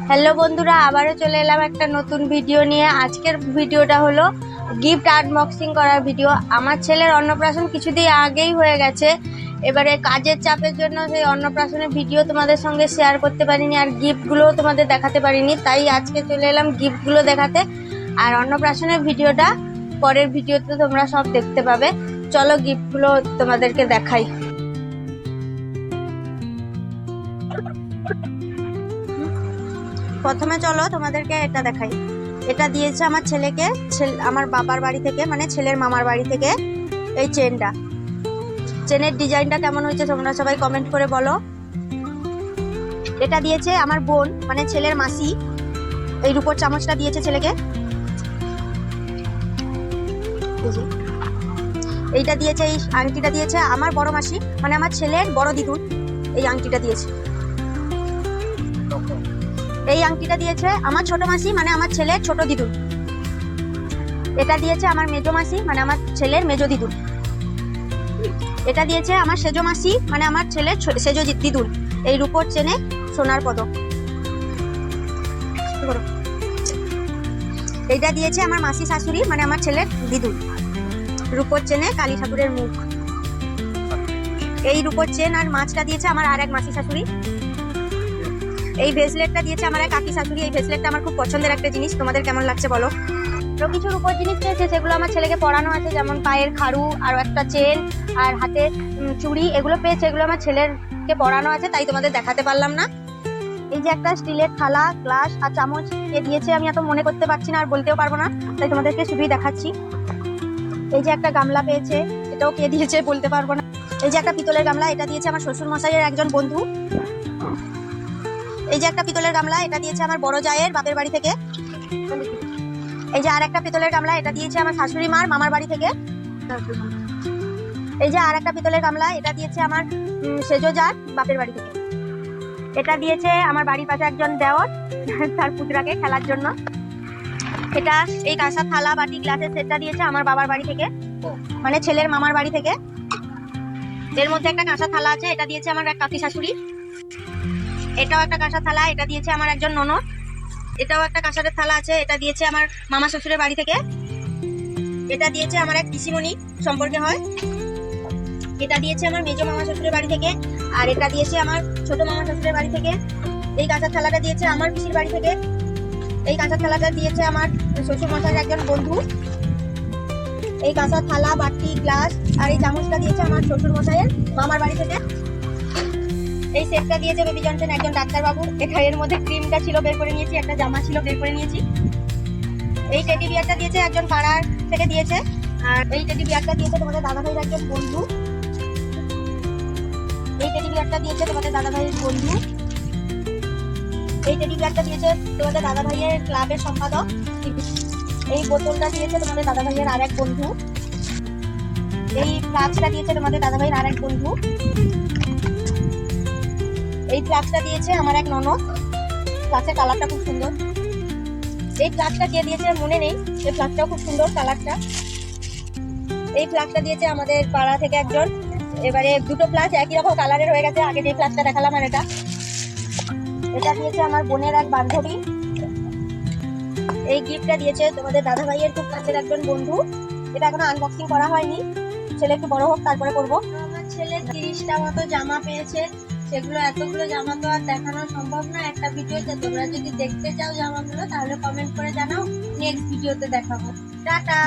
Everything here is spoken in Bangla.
হ্যালো বন্ধুরা, আবারও চলে এলাম একটা নতুন ভিডিও নিয়ে। আজকের ভিডিওটা হলো গিফট আনবক্সিং করার ভিডিও। আমার ছেলের অন্নপ্রাশন কিছুদিন আগেই হয়ে গেছে। এবারে কাজের চাপের জন্য সেই অন্নপ্রাশনের ভিডিও তোমাদের সঙ্গে শেয়ার করতে পারিনি, আর গিফটগুলোও তোমাদের দেখাতে পারিনি। তাই আজকে চলে এলাম গিফটগুলো দেখাতে। আর অন্নপ্রাশনের ভিডিওটা পরের ভিডিওতে তোমরা সব দেখতে পাবে। চলো গিফটগুলো তোমাদেরকে দেখাই। প্রথমে চলো তোমাদেরকে এটা দেখাই। এটা দিয়েছে আমার ছেলেকে আমার বাবার বাড়ি থেকে, মানে ছেলের মামার বাড়ি থেকে। এই চেনের ডিজাইনটা কেমন হয়েছে তোমরা সবাই কমেন্ট করে বলো। এটা দিয়েছে আমার বোন, মানে ছেলের মাসি। এই রূপোর চামচটা দিয়েছে ছেলেকে। এইটা দিয়েছে, এই আংটিটা দিয়েছে আমার বড় মাসি, মানে আমার ছেলের বড় দিদুন। এই আংটিটা দিয়েছে। এই আংটিটা দিয়েছে আমার ছোট মাসি, মানে আমার ছেলের ছোট দিদুন। এটা দিয়েছে আমার মেজো মাসি, মানে আমার ছেলের মেজো দিদুন। এটা দিয়েছে আমার সেজো মাসি, মানে আমার ছেলের সেজো দিদুন। এই রূপোর চেনে সোনার পদক। এইটা দিয়েছে আমার মাসি শাশুড়ি, মানে আমার ছেলের দিদুন। রূপোর চেনে কালী ঠাকুরের মুখ। এই রূপোর চেন আর মাছটা দিয়েছে আমার আর এক মাসি শাশুড়ি। এই ব্রেসলেটটা দিয়েছে আমার এক কাকি শাশুড়ি। এই ব্রেসলেটটা আমার খুব পছন্দের একটা জিনিস, তোমাদের কেমন লাগছে বলো। আরো কিছু রূপোর জিনিস পেয়েছে, সেগুলো আমার ছেলেকে পরানো আছে, যেমন পায়ের খাড়ু আর একটা চেন আর হাতে চুড়ি। এগুলো পেয়েছে, এগুলো আমার ছেলেরকে পরানো আছে, তাই তোমাদের দেখাতে পারলাম না। এই যে একটা স্টিলের থালা, গ্লাস আর চামচ এ দিয়েছে, আমি এত মনে করতে পারছি না আর বলতেও পারবো না, তাই তোমাদেরকে শুধুই দেখাচ্ছি। এই যে একটা গামলা পেয়েছে, এটাও কে দিয়েছে বলতে পারবো না। এই যে একটা পিতলের গামলা, এটা দিয়েছে আমার শ্বশুর মশাইয়ের একজন বন্ধু। এই যে একটা পিতলের গামলা, এটা দিয়েছে আমার বড় জায়ের বাপের বাড়ি থেকে। এই যে আর একটা পিতলের গামলা, এটা দিয়েছে আমার শাশুড়ি মার মামার বাড়ি থেকে। এই যে আর একটা পিতলের গামলা, এটা দিয়েছে আমার সেজো জার বাপের বাড়ি থেকে। এটা দিয়েছে আমার বাড়ির পাশে একজন দেওর তার পুত্রাকে খেলার জন্য। এটা এই কাঁসা থালা বাটি গ্লাসের সেটটা দিয়েছে আমার বাবার বাড়ি থেকে, মানে ছেলের মামার বাড়ি থেকে। এর মধ্যে একটা কাঁসা থালা আছে, এটা দিয়েছে আমার এক কাকি শাশুড়ি। এটাও একটা কাঁসার থালা, এটা দিয়েছে আমার একজন ননদ। এটাও একটা কাঁসারের থালা আছে, এটা দিয়েছে আমার মামা শ্বশুরের বাড়ি থেকে। এটা দিয়েছে আমার এক পিসিমণি সম্পর্কে হয়। এটা দিয়েছে আমার মেজো মামা শ্বশুরের বাড়ি থেকে। আর এটা দিয়েছে আমার ছোট মামা শ্বশুরের বাড়ি থেকে। এই কাঁসার থালাটা দিয়েছে আমার পিসির বাড়ি থেকে। এই কাঁসার থালাটা দিয়েছে আমার শ্বশুর মশাইয়ের একজন বন্ধু। এই কাঁসার থালা বাটি গ্লাস আর এই চামচটা দিয়েছে আমার শ্বশুর মশাইয়ের মামার বাড়ি থেকে। এই সেটটা দিয়েছে বেবি জনসন একজন ডাক্তারবাবু। এর মধ্যে ক্রিমটা ছিল বের করে নিয়েছি, একটা জামা ছিল বের করে নিয়েছি। এই টেডি বিয়ারটা দিয়েছে একজন পাড়ার থেকে দিয়েছে। আর এই টেডি বিয়ারটা দিয়েছে তোমাদের দাদাভাইয়ের একজন বন্ধু। এই টেডি বিয়ারটা দিয়েছে তোমাদের দাদাভাইয়ের বন্ধু। এই টেডি বিয়ারটা দিয়েছে তোমাদের দাদাভাইয়ের ক্লাবের সম্পাদক। এই বোতলটা দিয়েছে তোমাদের দাদাভাইয়ের আর এক বন্ধু। এই ফ্লাস্কটা দিয়েছে তোমাদের দাদাভাইয়ের আর এক বন্ধু। এই ফ্লাস্কটা দিয়েছে আমার এক ননদ। ফ্লাস্কের কালারটা খুব সুন্দর। এই ফ্লাস্কটা কে দিয়েছে মনে নেই, এই ফ্লাস্কটাও খুব সুন্দর কালারটা। এই ফ্লাস্কটা দিয়েছে আমাদের পাড়া থেকে একজন। এবারে দুটো ফ্লাস্ক একই রকম কালারের হয়ে গেছে, আগে যে ফ্লাস্কটা দেখালাম আর এটা দিয়েছে আমার বোনের এক বান্ধবী। এই গিফটটা দিয়েছে তোমাদের দাদাভাইয়ের খুব কাছের একজন বন্ধু। এটা এখনো আনবক্সিং করা হয়নি, ছেলে একটু বড় হোক তারপরে করবো। আমার ছেলে 30টা মতো জামা পেয়েছে, সেগুলো এতগুলো জামা তো আর দেখানো সম্ভব না একটা ভিডিওতে। তোমরা যদি দেখতে চাও জামাগুলো তাহলে কমেন্ট করে জানাও, নেক্সট ভিডিওতে দেখাবো। টাটা।